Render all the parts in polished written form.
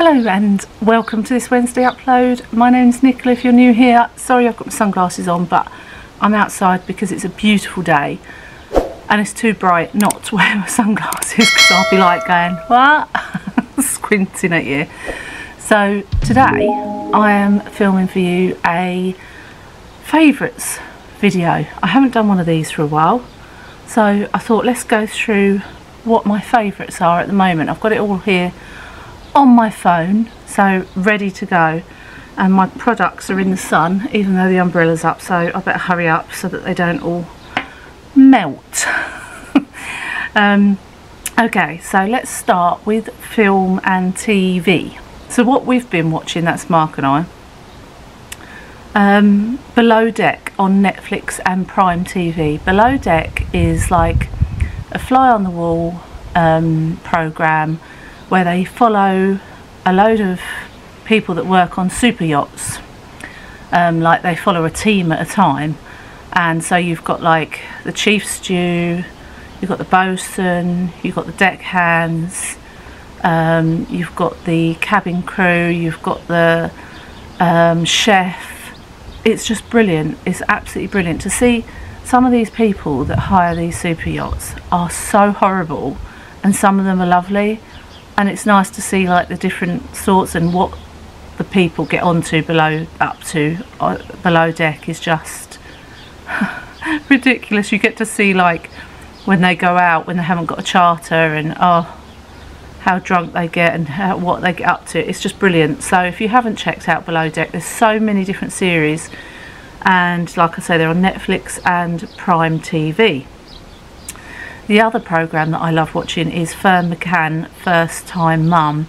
Hello and welcome to this Wednesday upload. My name's Nicola if you're new here. Sorry I've got my sunglasses on, but I'm outside because it's a beautiful day and it's too bright not to wear my sunglasses because I'll be like going, what? Squinting at you. So today I am filming for you a favourites video. I haven't done one of these for a while, so I thought let's go through what my favourites are at the moment. I've got it all here on my phone, so ready to go, and my products are in the sun even though the umbrella's up, so I better hurry up so that they don't all melt. Okay, so let's start with film and TV. So what we've been watching, that's Mark and I, Below Deck on Netflix and Prime TV. Below Deck is like a fly on the wall programme where they follow a load of people that work on super yachts. Like they follow a team at a time, and so you've got like the chief stew, you've got the bosun, you've got the deckhands, you've got the cabin crew, you've got the chef. It's just brilliant. It's absolutely brilliant to see. Some of these people that hire these super yachts are so horrible and some of them are lovely, and it's nice to see like the different sorts and what the people get onto below deck is just ridiculous. You get to see like when they go out, when they haven't got a charter, and how drunk they get and what they get up to. It's just brilliant. So if you haven't checked out Below Deck, there's so many different series, and like I say, they're on Netflix and Prime TV. The other programme that I love watching is Fern McCann, First Time Mum.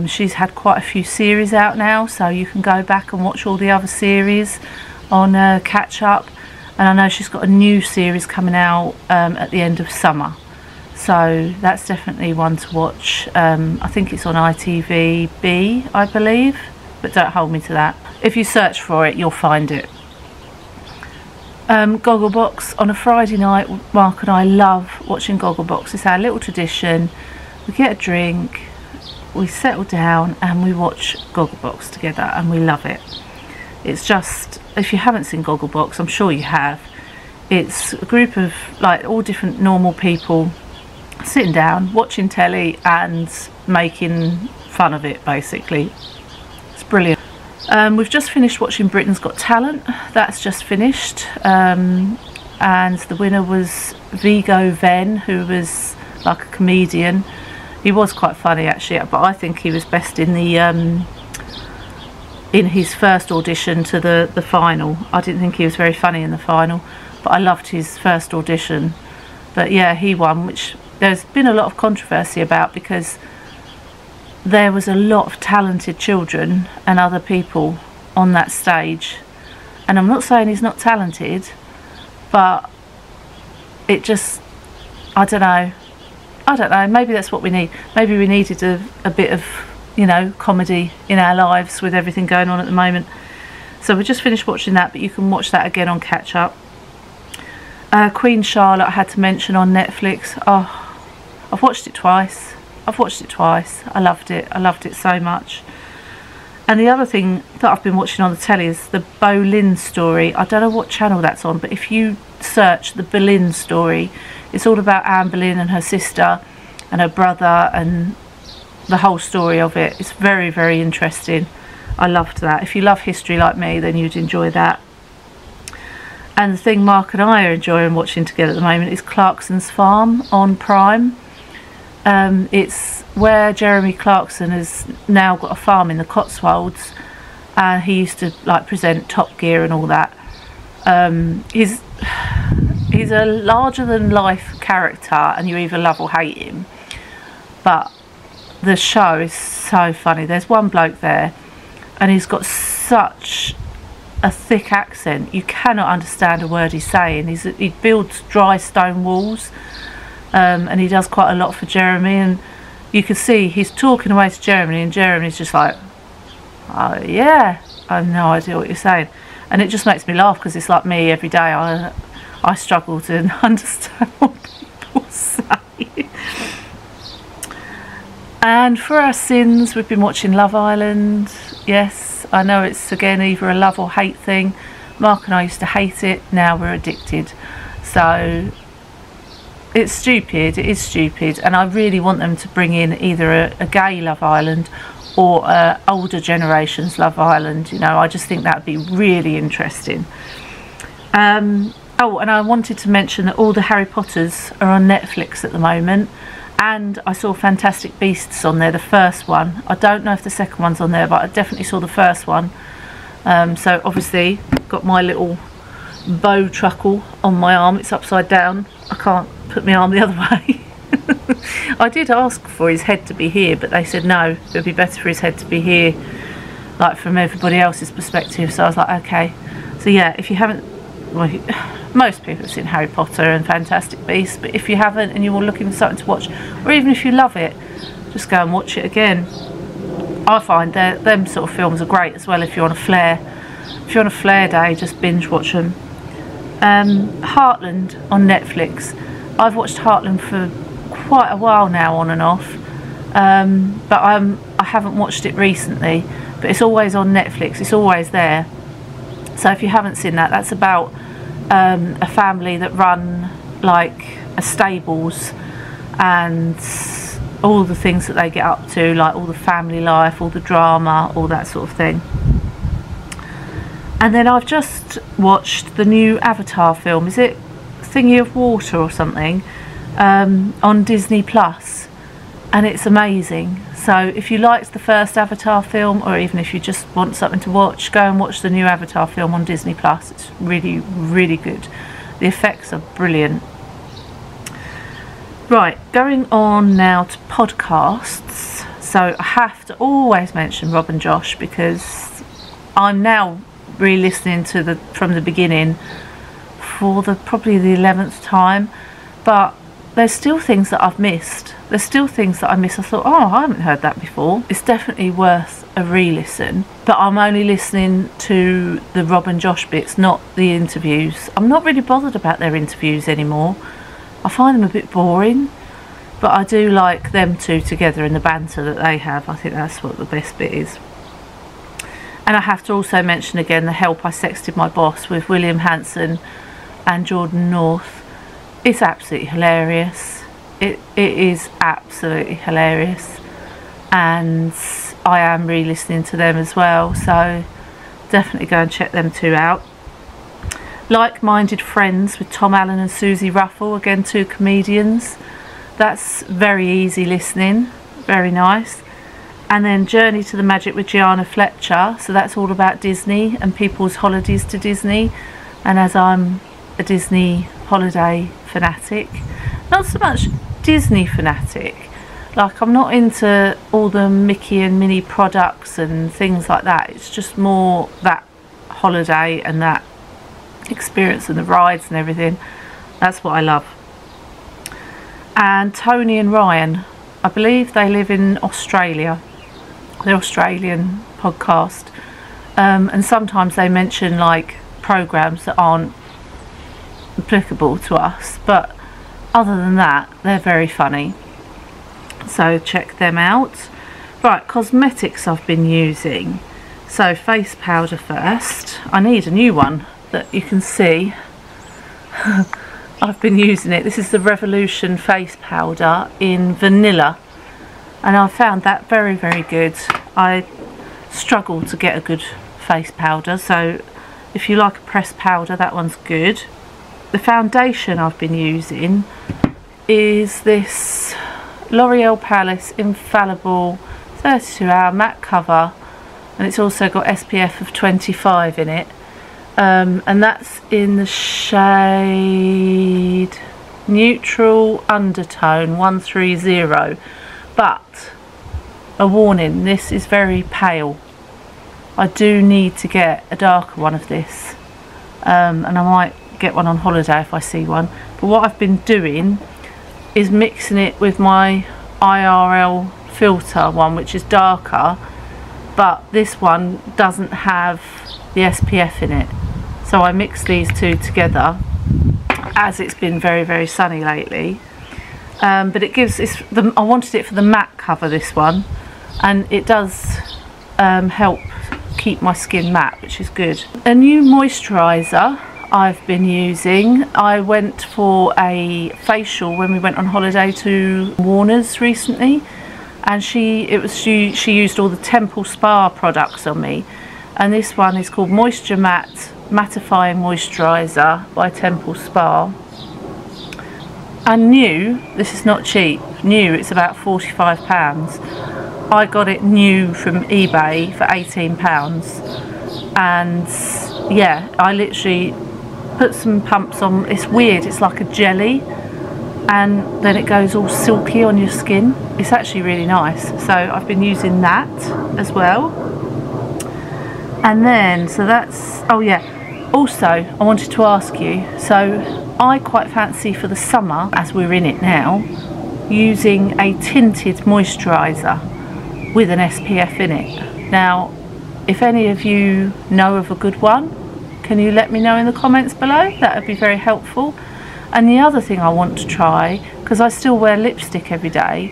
She's had quite a few series out now, so you can go back and watch all the other series on catch up, and I know she's got a new series coming out at the end of summer, so that's definitely one to watch. I think it's on ITV, I believe, but don't hold me to that. If you search for it, you'll find it. Gogglebox on a Friday night. Mark and I love watching Gogglebox. It's our little tradition. We get a drink, we settle down and we watch Gogglebox together, and we love it. It's just, if you haven't seen Gogglebox, I'm sure you have, it's a group of like all different normal people sitting down watching telly and making fun of it, basically. It's brilliant. We've just finished watching Britain's Got Talent. That's just finished, and the winner was Vigo Venn, who was like a comedian. He was quite funny actually, but I think he was best in the in his first audition to the final. I didn't think he was very funny in the final, but I loved his first audition. But yeah, he won, which there's been a lot of controversy about, because there was a lot of talented children and other people on that stage, and I'm not saying he's not talented, but it just, I don't know, maybe that's what we need. Maybe we needed a bit of, you know, comedy in our lives with everything going on at the moment. So we just finished watching that, but you can watch that again on catch up. Queen Charlotte I had to mention on Netflix. Oh, I've watched it twice. I loved it so much. And the other thing that I've been watching on the telly is the Boleyn story. I don't know what channel that's on, but if you search the Boleyn story, it's all about Anne Boleyn and her sister and her brother and the whole story of it. It's very, very interesting. I loved that. If you love history like me, then you'd enjoy that. And the thing Mark and I are enjoying watching together at the moment is Clarkson's Farm on Prime. It's where Jeremy Clarkson has now got a farm in the Cotswolds, and he used to like present Top Gear and all that. He's a larger than life character, and you either love or hate him, but the show is so funny. There's one bloke there and he's got such a thick accent, you cannot understand a word he's saying. He builds dry stone walls, and he does quite a lot for Jeremy, and you can see he's talking away to Jeremy, and Jeremy's just like, oh yeah, I have no idea what you're saying. And it just makes me laugh, because it's like me every day. I struggle to understand what people say. And for our sins, we've been watching Love Island. Yes, I know it's again either a love or hate thing. Mark and I used to hate it, now we're addicted. So it's stupid, it is stupid, and I really want them to bring in either a gay Love Island or older generations Love Island. You know, I just think that would be really interesting. Oh, and I wanted to mention that all the Harry Potters are on Netflix at the moment, and I saw Fantastic Beasts on there, the first one. I don't know if the second one's on there, but I definitely saw the first one. So obviously got my little bow truckle on my arm. It's upside down, I can't put my arm the other way. I did ask for his head to be here, but they said no, it would be better for his head to be here, like from everybody else's perspective. So I was like, okay. So yeah, if you haven't, well, most people have seen Harry Potter and Fantastic Beasts, but if you haven't and you're looking for something to watch, or even if you love it, just go and watch it again. I find that them sort of films are great as well if you're on a flare. If you're on a flare day, just binge watch them. Heartland on Netflix. I've watched Heartland for quite a while now, on and off, but I haven't watched it recently, but it's always on Netflix, it's always there. So if you haven't seen that, that's about a family that run like a stables and all the things that they get up to, like all the family life, all the drama, all that sort of thing. And then I've just watched the new Avatar film. Is it Thingy of Water or something? On Disney Plus, and it's amazing. So if you liked the first Avatar film, or even if you just want something to watch, go and watch the new Avatar film on Disney Plus. It's really, really good. The effects are brilliant. Right, going on now to podcasts. So I have to always mention Rob and Josh, because I'm now re-listening to from the beginning for probably the 11th time, but there's still things that I've missed. There's still things that I miss. I thought, oh, I haven't heard that before. It's definitely worth a re-listen, but I'm only listening to the Rob and Josh bits, not the interviews. I'm not really bothered about their interviews anymore. I find them a bit boring, but I do like them two together and the banter that they have. I think that's what the best bit is. And I have to also mention again the Help I Sexted My Boss with William Hanson and Jordan North. It's absolutely hilarious. It is absolutely hilarious, and I am re-listening to them as well, so definitely go and check them two out. Like-Minded Friends with Tom Allen and Susie Ruffle, again two comedians. That's very easy listening, very nice. And then Journey to the Magic with Gianna Fletcher, so that's all about Disney and people's holidays to Disney. And as I'm a Disney holiday fanatic, not so much Disney fanatic, like I'm not into all the Mickey and Minnie products and things like that. It's just more that holiday and that experience and the rides and everything. That's what I love. And Tony and Ryan, I believe they live in Australia. They're Australian podcast, and sometimes they mention like programs that aren't applicable to us, but other than that they're very funny, so check them out. Right, cosmetics I've been using. So face powder first. I need a new one that you can see. I've been using it. This is the Revolution face powder in vanilla, and I found that very, very good. I struggle to get a good face powder, so if you like a pressed powder, that one's good. The foundation I've been using is this L'Oreal Paris Infallible 32-hour matte cover, and it's also got SPF of 25 in it, and that's in the shade Neutral Undertone 130. But a warning, this is very pale. I do need to get a darker one of this, and I might get one on holiday if I see one. But what I've been doing is mixing it with my IRL filter one, which is darker, but this one doesn't have the SPF in it. So I mix these two together, as it's been very, very sunny lately. but it gives, I wanted it for the matte cover, this one, and it does help keep my skin matte, which is good. A new moisturiser I've been using. I went for a facial when we went on holiday to Warner's recently, and she used all the Temple Spa products on me, and this one is called Moisture Matte Mattifying Moisturiser by Temple Spa. And new, this is not cheap, new, it's about £45. I got it new from eBay for £18, and yeah, I literally put some pumps on. It's weird, it's like a jelly, and then it goes all silky on your skin. It's actually really nice, so I've been using that as well. And then, so that's, oh yeah, also I wanted to ask you, so I quite fancy for the summer, as we're in it now, using a tinted moisturiser with an SPF in it. Now, if any of you know of a good one, can you let me know in the comments below? That would be very helpful. And the other thing I want to try, because I still wear lipstick every day,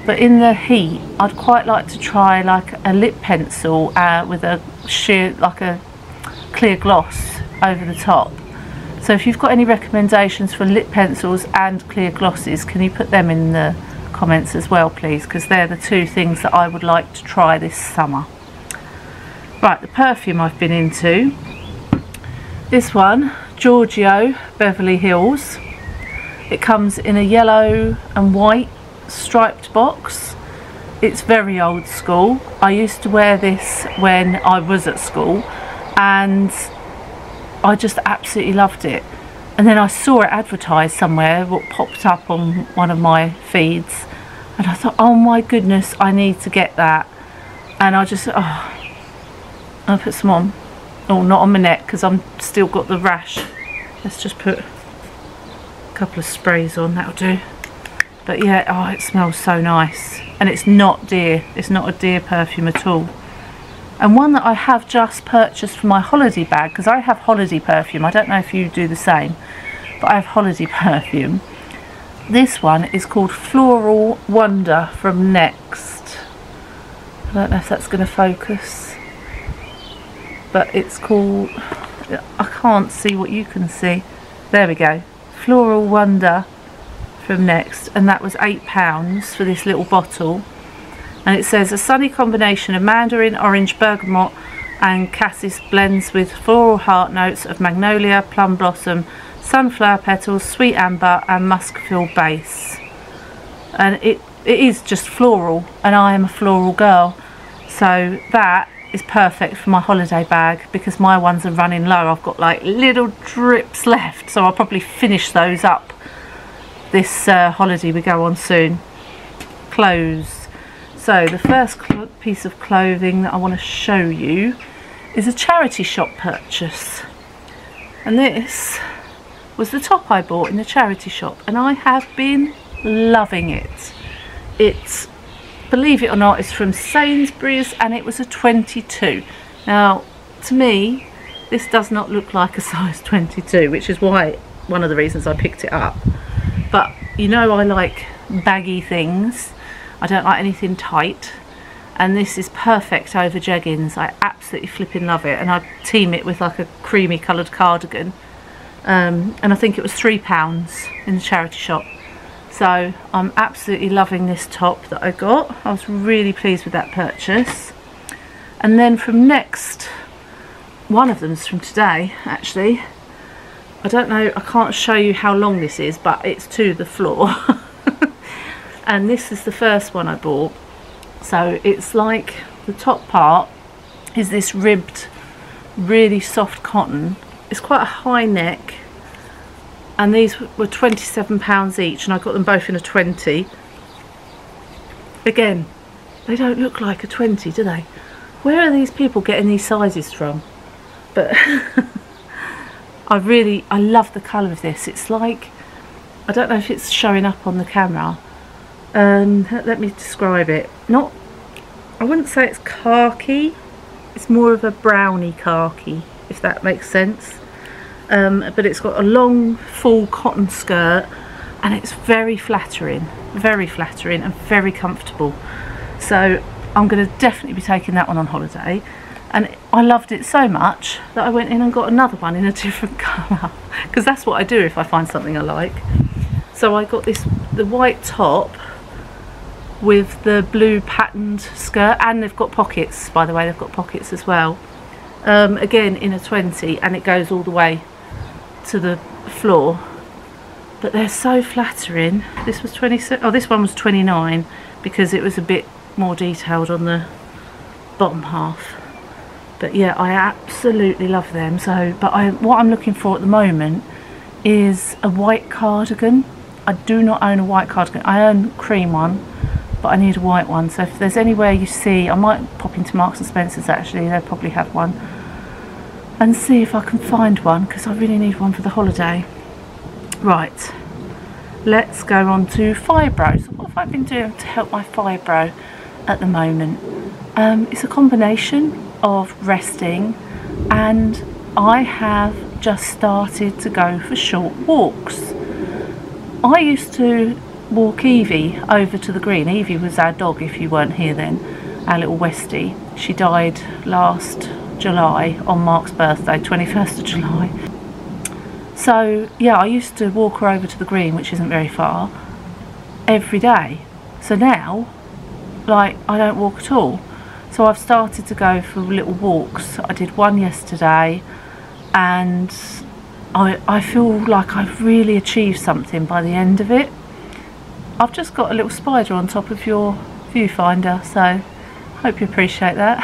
but in the heat I'd quite like to try like a lip pencil with a sheer, like a clear gloss over the top. So if you've got any recommendations for lip pencils and clear glosses, can you put them in the comments as well, please, because they're the two things that I would like to try this summer. Right, the perfume I've been into, this one, Giorgio Beverly Hills. It comes in a yellow and white striped box. It's very old school. I used to wear this when I was at school, and I just absolutely loved it. And then I saw it advertised somewhere, what popped up on one of my feeds, and I thought, oh my goodness, I need to get that. And I just, oh, I'll put some on. Oh, not on my neck, because I'm still got the rash. Let's just put a couple of sprays on, that'll do. But yeah, oh, it smells so nice, and it's not dear. It's not a dear perfume at all. And one that I have just purchased for my holiday bag, because I have holiday perfume. I don't know if you do the same, but I have holiday perfume. This one is called Floral Wonder from Next. I don't know if that's going to focus, but it's called, I can't see what you can see. There we go. Floral Wonder from Next, and that was £8 for this little bottle. And it says a sunny combination of mandarin, orange, bergamot and cassis blends with floral heart notes of magnolia, plum blossom, sunflower petals, sweet amber and musk-filled base. And it is just floral, and I am a floral girl, so that is perfect for my holiday bag, because my ones are running low. I've got like little drips left, so I'll probably finish those up this holiday we go on soon. Clothes. So the first piece of clothing that I want to show you is a charity shop purchase, and this was the top I bought in the charity shop, and I have been loving it. It's, believe it or not, it's from Sainsbury's, and it was a 22. Now to me this does not look like a size 22, which is why, one of the reasons I picked it up. But you know, I like baggy things. I don't like anything tight, and this is perfect over jeggings. I absolutely flipping love it, and I team it with like a creamy coloured cardigan, and I think it was £3 in the charity shop. So I'm absolutely loving this top that I got. I was really pleased with that purchase. And then from Next, one of them's from today actually. I don't know, I can't show you how long this is, but it's to the floor. And this is the first one I bought. So it's like the top part is this ribbed, really soft cotton. It's quite a high neck, and these were £27 each, and I got them both in a 20. Again, they don't look like a 20, do they? Where are these people getting these sizes from? But I love the colour of this. It's like, I don't know if it's showing up on the camera. Let me describe it. I wouldn't say it's khaki. It's more of a browny khaki, if that makes sense. But it's got a long full cotton skirt, and it's very flattering and very comfortable. So I'm going to definitely be taking that one on holiday. And I loved it so much that I went in and got another one in a different colour, because that's what I do if I find something I like. So I got the white top with the blue patterned skirt, and they've got pockets, by the way, they've got pockets as well. Again in a 20, and it goes all the way to the floor. But they're so flattering. This was 27. Oh, this one was 29 because it was a bit more detailed on the bottom half. But yeah, I absolutely love them. So, but what I'm looking for at the moment is a white cardigan. I do not own a white cardigan. I own a cream one, but I need a white one. So if there's anywhere you see, I might pop into Marks and Spencer's actually, they probably have one, and see if I can find one, because I really need one for the holiday. Right, let's go on to Fibro. So what have I been doing to help my fibro at the moment? It's a combination of resting, and I have just started to go for short walks. I used to walk Evie over to the green. Evie was our dog, if you weren't here then, our little Westie. She died last July on Mark's birthday, 21st of July. So yeah, I used to walk her over to the green, which isn't very far, every day. So now, like, I don't walk at all. So I've started to go for little walks. I did one yesterday, and I feel like I've really achieved something by the end of it. I've just got a little spider on top of your viewfinder, so hope you appreciate that.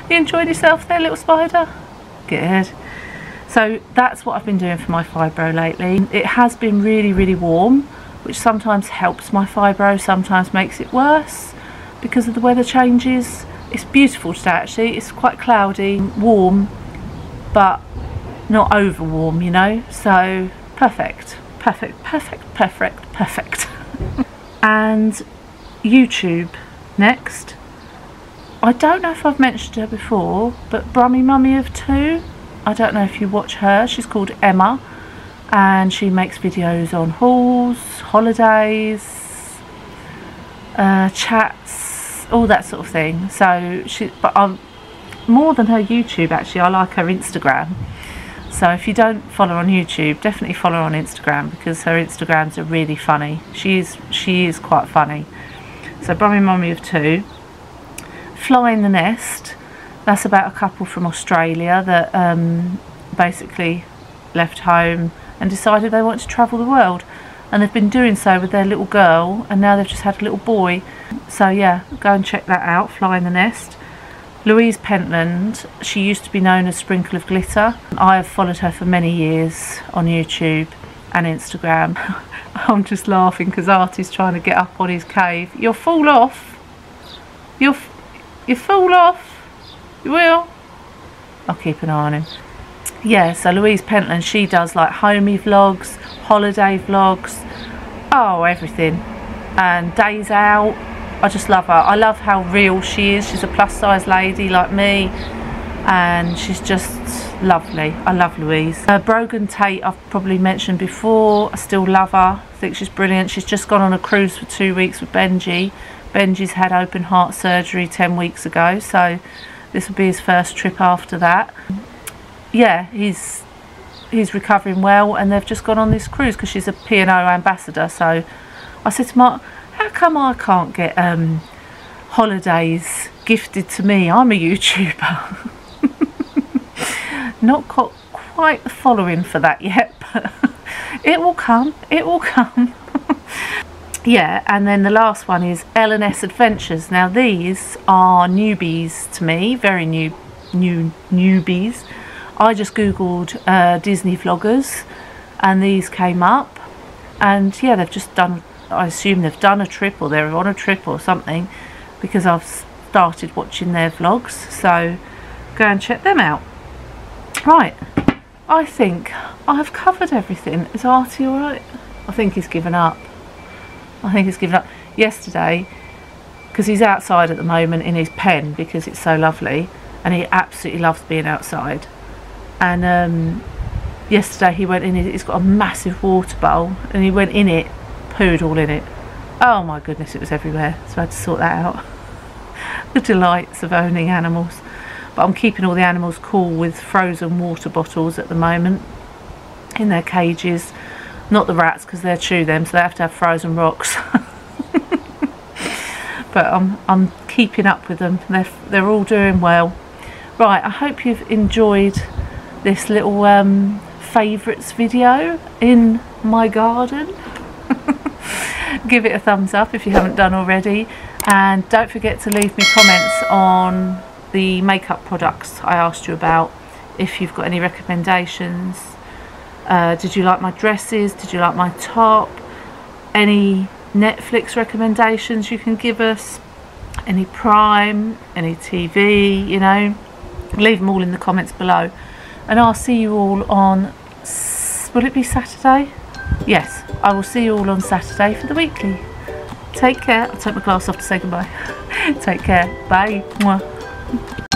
You enjoyed yourself there, little spider? Good. So that's what I've been doing for my fibro lately. It has been really warm, which sometimes helps my fibro, sometimes makes it worse because of the weather changes. It's beautiful today actually. It's quite cloudy, warm, but not over warm, you know, so perfect. And YouTube next. I don't know if I've mentioned her before, but Brummy Mummy of Two, I don't know if you watch her. She's called Emma, and she makes videos on hauls, holidays, chats, all that sort of thing. So but I'm more than her YouTube actually. I like her Instagram. So if you don't follow her on YouTube, definitely follow her on Instagram, because her Instagrams are really funny. She is quite funny. So Brummy Mummy of Two. Fly in the Nest. That's about a couple from Australia that basically left home and decided they wanted to travel the world, and they've been doing so with their little girl, and now they've just had a little boy. So yeah, go and check that out, Fly in the Nest. Louise Pentland, she used to be known as Sprinkle of Glitter. I have followed her for many years on YouTube and Instagram. I'm just laughing because Artie's trying to get up on his cave. You'll fall off. You fall off. You will. I'll keep an eye on him. Yeah, so Louise Pentland, she does like homey vlogs, holiday vlogs, oh, everything. And days out. I just love her. I love how real she is. She's a plus size lady like me, and she's just lovely. I love Louise. Brogan Tate, I've probably mentioned before. I still love her. I think she's brilliant. She's just gone on a cruise for 2 weeks with Benji. Benji's had open heart surgery 10 weeks ago, so this will be his first trip after that. Yeah, he's recovering well, and they've just gone on this cruise because she's a P&O ambassador. So I said to Mark, how come I can't get holidays gifted to me? I'm a YouTuber. Not got quite the following for that yet, but it will come. It will come. Yeah, and then the last one is L&S Adventures. Now these are newbies to me, very new newbies. I just googled Disney vloggers, and these came up, and yeah, they've just done, I assume they've done a trip, or they're on a trip or something, because I've started watching their vlogs. So go and check them out. Right, I think I've covered everything. Is Artie alright? I think he's given up. I think he's given up. Yesterday, because he's outside at the moment in his pen because it's so lovely, and he absolutely loves being outside. And yesterday he went in it. He's got a massive water bowl, and he went in it, pooed all in it. Oh my goodness, it was everywhere. So I had to sort that out. The delights of owning animals. But I'm keeping all the animals cool with frozen water bottles at the moment in their cages. Not the rats, because they'll chew them, so they have to have frozen rocks. But I'm keeping up with them. They're all doing well. Right, I hope you've enjoyed this little favourites video in my garden. Give it a thumbs up if you haven't done already, and don't forget to leave me comments on the makeup products I asked you about. If you've got any recommendations, did you like my dresses, did you like my top, any Netflix recommendations you can give us, any Prime, any TV, you know, leave them all in the comments below. And I'll see you all on, will it be Saturday? Yes, I will see you all on Saturday for the weekly. Take care. I'll take my glass off to say goodbye. Take care. Bye. Mwah.